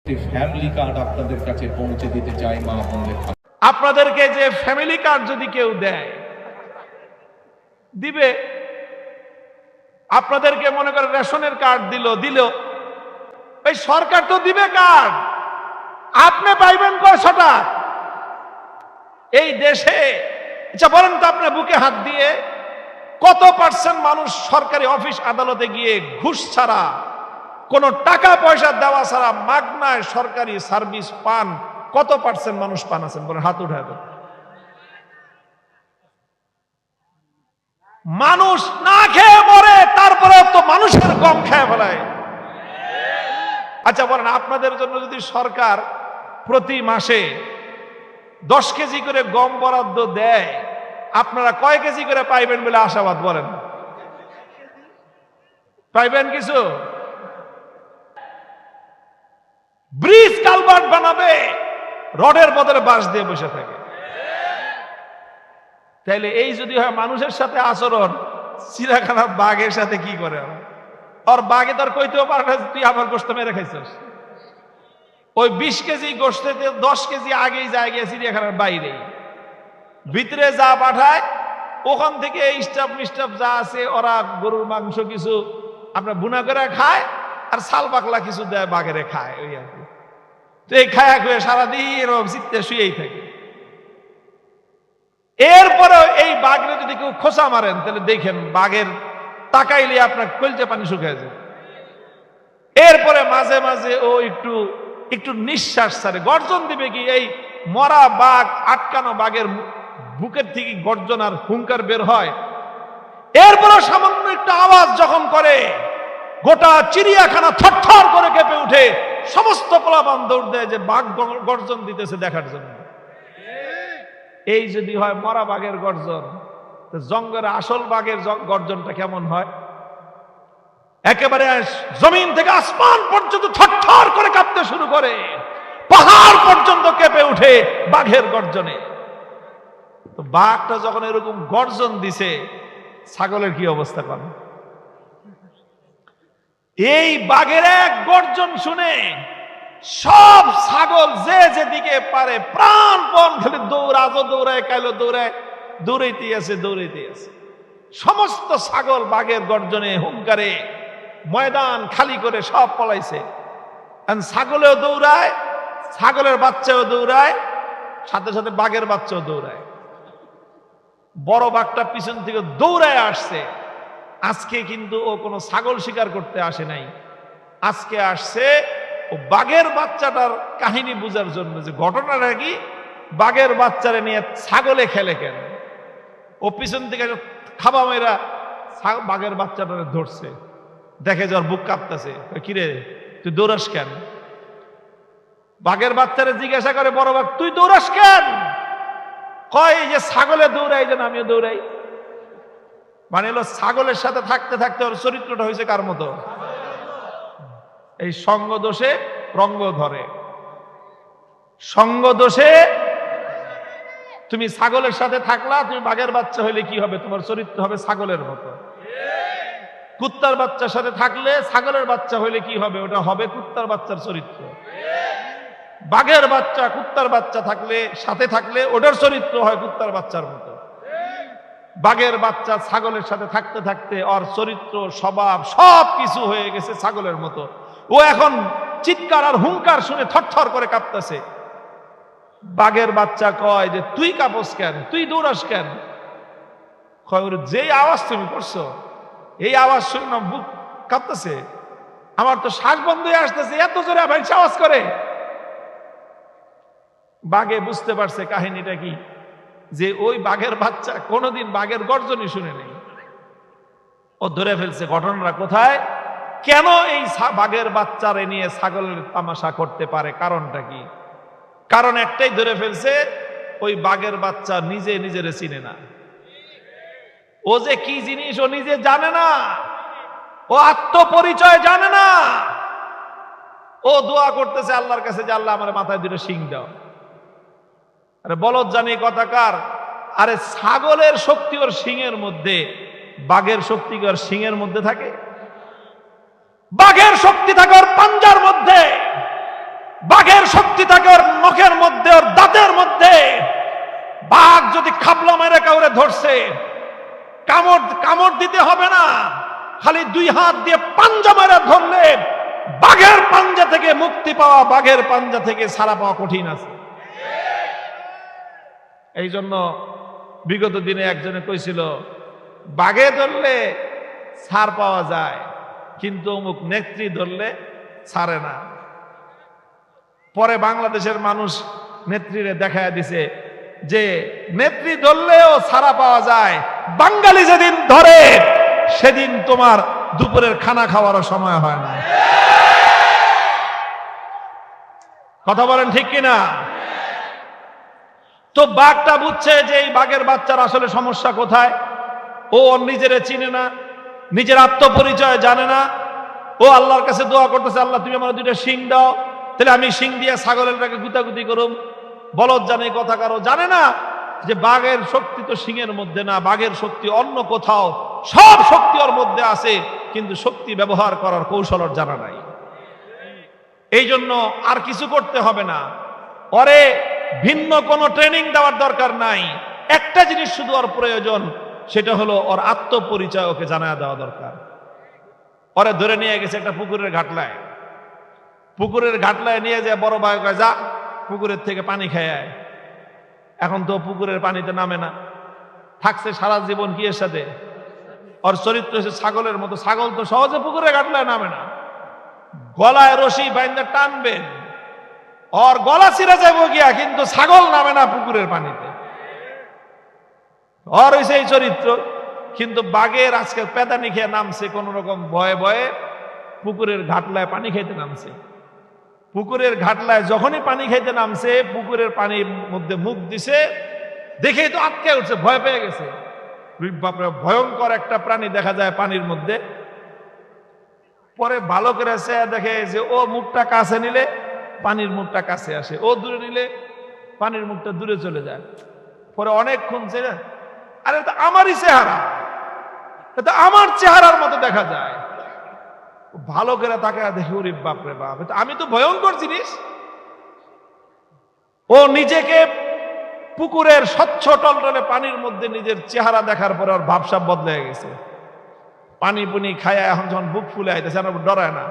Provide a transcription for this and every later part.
Family card আপনাদের কাছে পৌঁছে দিতে চাই মা বোনদের। আপনাদেরকে যে ফ্যামিলি কার্ড যদি কেউ দেয় দিবে, আপনাদেরকে মনে করে রেশনের কার্ড দিল এই সরকার তো দিবে কার্ড, আপনি পাইবেন কয়শটা এই দেশে? আচ্ছা বলেন তো, আপনি বুকে হাত দিয়ে কত পার্সেন্ট মানুষ সরকারি অফিস আদালতে গিয়ে ঘুষ ছাড়া, কোন টাকা পয়সা দেওয়া ছাড়া মাগনায় সরকারি সার্ভিস পান? কত পার্সেন্ট মানুষ পান আছেন বলেন, হাত উঠায় দেন। মানুষ না খেয়ে মরে, তারপরে তো মানুষের কম খেয়ে ফেলায়। আচ্ছা বলেন, আপনাদের জন্য যদি সরকার প্রতি মাসে 10 কেজি করে গম বরাদ্দ দেয়, আপনারা কয় কেজি করে পাইবেন বলে আশাবাদ? বলেন, পাইবেন কিছু? ব্রিজ কালভার্ট বানাবে, রডের বদলে বাঁশ দিয়ে বসে থাকে। তাইলে এই যদি হয় মানুষের সাথে আচরণ, চিড়িয়াখানার বাঘের সাথে কি করে? আর বাঘে তার কইতেও পারে না তুই আমার গোশত মেরে খাইছিস। ওই 20 কেজি গোশতে 10 কেজি আগেই যায় গিয়ে চিড়িয়াখানার বাইরে, ভিতরে যা পাঠায় ওখান থেকে স্টাফ মিস্টাফ যা আছে ওরা গরুর মাংস কিছু আপনার বুনা করে খায়, আর ছাল পাকলা কিছু দেয় বাঘেরে খায়। ওই আর কি। তো এই খায়া খুয়ে সারাদিন এরকম চিত্তে শুয়েই থাকে। এরপরে এই বাঘরে যদি কেউ খোঁচা মারেন, তাহলে দেখেন বাঘের তাকাইলে আপনার কলজে পানি শুকায় যায়। এরপরে মাঝে মাঝে ও একটু নিঃশ্বাস ছাড়ে, গর্জন দিবে কি? এই মরা বাঘ, আটকানো বাঘের বুকের থেকে গর্জন আর হুঙ্কার বের হয়। এরপরে সামান্য একটু আওয়াজ যখন করে, গোটা চিড়িয়াখানা থরথর করে কেঁপে উঠে, সমস্ত পোলাপান দৌড় দেয় যে বাঘ গর্জন দিতেছে দেখার জন্য। এই যদি হয় মরা বাঘের গর্জন, তো জঙ্গলের আসল বাঘের গর্জনটা কেমন হয়? একেবারে জমিন থেকে আসমান পর্যন্ত থরথর করে কাঁপতে শুরু করে, পাহাড় পর্যন্ত কেঁপে উঠে বাঘের গর্জনে। তো বাঘটা যখন এরকম গর্জন দিছে, ছাগলের কি অবস্থা করে? এই বাঘের এক গর্জন শুনে সব ছাগল যে যেদিকে পারে প্রাণপণ খালি দৌড়ায়, কাইলো দৌড়াইতে আছে। সমস্ত ছাগল বাঘের গর্জনে হুঙ্কারে ময়দান খালি করে সব পলাইছে। ছাগলেও দৌড়ায়, ছাগলের বাচ্চাও দৌড়ায়, সাথে সাথে বাঘের বাচ্চাও দৌড়ায়। বড় বাঘটা পিছন থেকে দৌড়ায় আসছে। আজকে কিন্তু ও কোনো ছাগল শিকার করতে আসে নাই, আজকে আসছে ও বাঘের বাচ্চাটার কাহিনী বুঝার জন্য, যে ঘটনাটা কি, বাঘের বাচ্চারে নিয়ে ছাগলে খেলে কেন। ও পিছন থেকে খাবা মেয়েরা বাঘের বাচ্চাটারে ধরছে, দেখে যার বুক কাঁপতেছে। কিরে তুই দৌড়াস কেন? বাঘের বাচ্চারে জিজ্ঞাসা করে বড় বাঘ, তুই দৌড়াস কেন? কয় যে ছাগলে দৌড়াই, যেন আমিও দৌড়াই। মানে হলো ছাগলের সাথে থাকতে থাকতে ওর চরিত্রটা হয়েছে কার মতো? এই সঙ্গ দোষে রঙ্গ ধরে। সঙ্গ দোষে তুমি ছাগলের সাথে থাকলা, তুমি বাঘের বাচ্চা হইলে কি হবে? তোমার চরিত্র হবে ছাগলের মতো। কুত্তার বাচ্চার সাথে থাকলে, ছাগলের বাচ্চা হইলে কি হবে? ওটা হবে কুত্তার বাচ্চার চরিত্র। বাঘের বাচ্চা কুত্তার বাচ্চা সাথে থাকলে ওটার চরিত্র হয় কুত্তার বাচ্চার মতো। বাঘের বাচ্চা ছাগলের সাথে থাকতে থাকতে ওর চরিত্র, স্বভাব সব কিছু হয়ে গেছে ছাগলের মতো। ও এখন চিৎকার আর হুঙ্কার শুনে থরথর করে কাঁপতেছে। বাঘের বাচ্চা কয় যে তুই কাঁপস কেন, তুই দৌড়াস কেন? কয় ওর যেই আওয়াজ তুমি করছো, এই আওয়াজ শুনে না বুক কাঁপতেছে, আমার তো শ্বাস বন্ধ হয়ে আসতেছে, এত জোরে আবার আওয়াজ করে। বাঘে বুঝতে পারছে কাহিনীটা কি, যে ওই বাঘের বাচ্চা কোনোদিন বাঘের গর্জনই শুনে নেই। ও ধরে ফেলছে ঘটনাটা কোথায়, কেন এই বাঘের বাচ্চারে নিয়ে ছাগলের তামাশা করতে পারে, কারণটা কি? কারণ একটাই ধরে ফেলছে, ওই বাঘের বাচ্চা নিজে নিজেরে চিনে না। ও যে কি জিনিস ও নিজে জানে না, ও আত্মপরিচয় জানে না। ও দোয়া করতেছে আল্লাহর কাছে যে আল্লাহ আমার মাথায় দুটো শিং দাও। আরে বলদ জানি কথাকার, আরে ছাগলের শক্তি ওর শিংয়ের মধ্যে, বাঘের শক্তি ওর শিংয়ের মধ্যে থাকে? বাঘের শক্তি থাকে ওর পাঞ্জার মধ্যে, বাঘের শক্তি থাকে ওর নখের মধ্যে, ওর দাঁতের মধ্যে। বাঘ যদি খাবলা মেরে কাউরে ধরছে, কামড় দিতে হবে না, খালি দুই হাত দিয়ে পাঞ্জা মেরে ধরলে বাঘের পাঞ্জা থেকে মুক্তি পাওয়া, বাঘের পাঞ্জা থেকে ছাড়া পাওয়া কঠিন আছে। এই জন্য বিগত দিনে একজনে কইছিল, বাঘে ধরলে ছাড় পাওয়া যায়, কিন্তু অমুক নেত্রী ধরলে ছাড়ে না। পরে বাংলাদেশের মানুষ নেত্রীরে দেখায় দিছে যে নেত্রী ধরলেও ছাড়া পাওয়া যায়, বাঙালি যেদিন ধরে সেদিন তোমার দুপুরের খানা খাওয়ারও সময় হয় না। কথা বলেন ঠিক কিনা? তো বাঘটা বুঝছে যে এই বাঘের বাচ্চার আসলে সমস্যা কোথায়। ও নিজেরে চিনে না, নিজের আত্মপরিচয় জানে না। ও আল্লাহর কাছে দোয়া করতেছে, আল্লাহ তুমি আমার দুইটা শিং দাও, তাহলে আমি শিং দিয়ে ছাগলেরটাকে গুতাগুতি করুম। বলদ জানে, কথা কারো জানে না যে বাঘের শক্তি তো শিংয়ের মধ্যে না, বাঘের শক্তি অন্য কোথাও। সব শক্তি ওর মধ্যে আছে, কিন্তু শক্তি ব্যবহার করার কৌশল ওর জানা নাই। এই জন্য আর কিছু করতে হবে না, ওরে ভিন্ন কোনো ট্রেনিং দেওয়ার দরকার নাই। একটা জিনিস শুধু ওর প্রয়োজন, সেটা হলো ওর আত্মপরিচয় ওকে জানায় দেওয়া দরকার। ওরে ধরে নিয়ে গেছে একটা পুকুরের ঘাটলায়। পুকুরের ঘাটলায় নিয়ে যায় বড় ভাই কয়, যা পুকুরের থেকে পানি খেয়ে আয়। এখন তো পুকুরের পানিতে নামে না, থাকছে সারা জীবন কি এর সাথে? ওর চরিত্র হচ্ছে ছাগলের মতো। ছাগল তো সহজে পুকুরের ঘাটলায় নামে না, গলায় রশি বাইন্দা টানবেন, ওর গলা ছিঁড়ে যাবো গিয়া, কিন্তু ছাগল নামে না পুকুরের পানিতে। ওর হয়েছে এই চরিত্র। কিন্তু বাঘের আজকে পেদানি খেয়ে নামছে কোন রকম ভয়ে ভয়ে, পুকুরের ঘাটলায় পানি খেতে নামছে। পুকুরের ঘাটলায় যখনই পানি খেতে নামছে, পুকুরের পানির মধ্যে মুখ দিছে, দেখেই তো আটকে উঠছে, ভয় পেয়ে গেছে। বাপরে, ভয়ঙ্কর একটা প্রাণী দেখা যায় পানির মধ্যে। পরে ভালো করে দেখে যে ও মুখটা কাছে নিলে পানির মুখটা কাছে আসে, ও দূরে নিলে পানির মুখটা দূরে চলে যায়। পরে অনেকক্ষণ ছিল, আরে তো আমারই চেহারা, এটা আমার চেহারার মতো দেখা যায়। ভালো করে তাকে দেখে, ওরে বাপরে বাপ, আমি তো ভয়ঙ্কর জিনিস। ও নিজেকে পুকুরের স্বচ্ছ টলটলে পানির মধ্যে নিজের চেহারা দেখার পরে ওর ভাবসাব বদলে গেছে। পানি পুনি খায় এখন যখন বুক ফুলে আইতেছে, ডরায় না।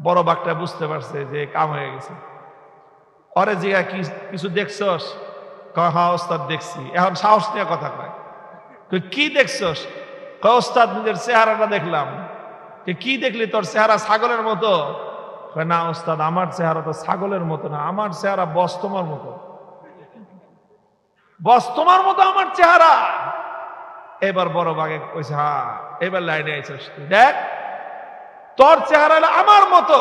বড় বাঘটা বুঝতে পারছে যে কাম হয়ে গেছে। ওরে জিগা কিছু দেখছস? কয় হ্যাঁ ওস্তাদ দেখছি। এখন সাহস নিয়ে কথা কয়, কি দেখছস? কয় ওস্তাদ নিজের চেহারাটা দেখলাম। কি দেখলি? তোর চেহারা ছাগলের মতো। কয় না ওস্তাদ, আমার চেহারা তো ছাগলের মতো না, আমার চেহারা বস তোমার মতো। বস তোমার মতো আমার চেহারা। এবার বড় বাঘে কইছে, হ্যাঁ এবার লাইনে আইছস, দেখ তোর চেহারা হলো আমার মতো।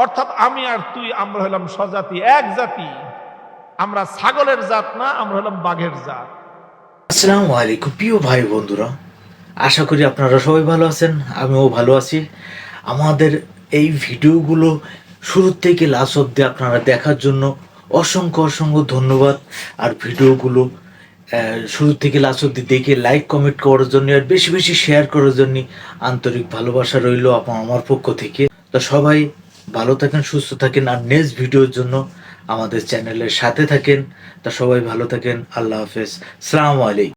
অর্থাৎ আমি আর তুই, আমরা হলাম স্বজাতি, এক জাতি। আমরা ছাগলের জাত না, আমরা হলাম বাঘের জাত। আসসালামু আলাইকুম প্রিয় ভাই বন্ধুরা, আশা করি আপনারা সবাই ভালো আছেন, আমিও ভালো আছি। আমাদের এই ভিডিওগুলো শুরু থেকে লাস্ট অব্দি আপনারা দেখার জন্য অসংখ্য অসংখ্য ধন্যবাদ। আর ভিডিওগুলো শুরু থেকে লাস্ট অব্দি দেখে লাইক কমেন্ট করার জন্য আর বেশি বেশি শেয়ার করার জন্য আন্তরিক ভালোবাসা রইল আমার পক্ষ থেকে। তো সবাই ভালো থাকেন, সুস্থ থাকেন, আর নেক্সট ভিডিওর জন্য আমাদের চ্যানেলের সাথে থাকেন। তা সবাই ভালো থাকেন, আল্লাহ হাফেজ, আসসালামু আলাইকুম।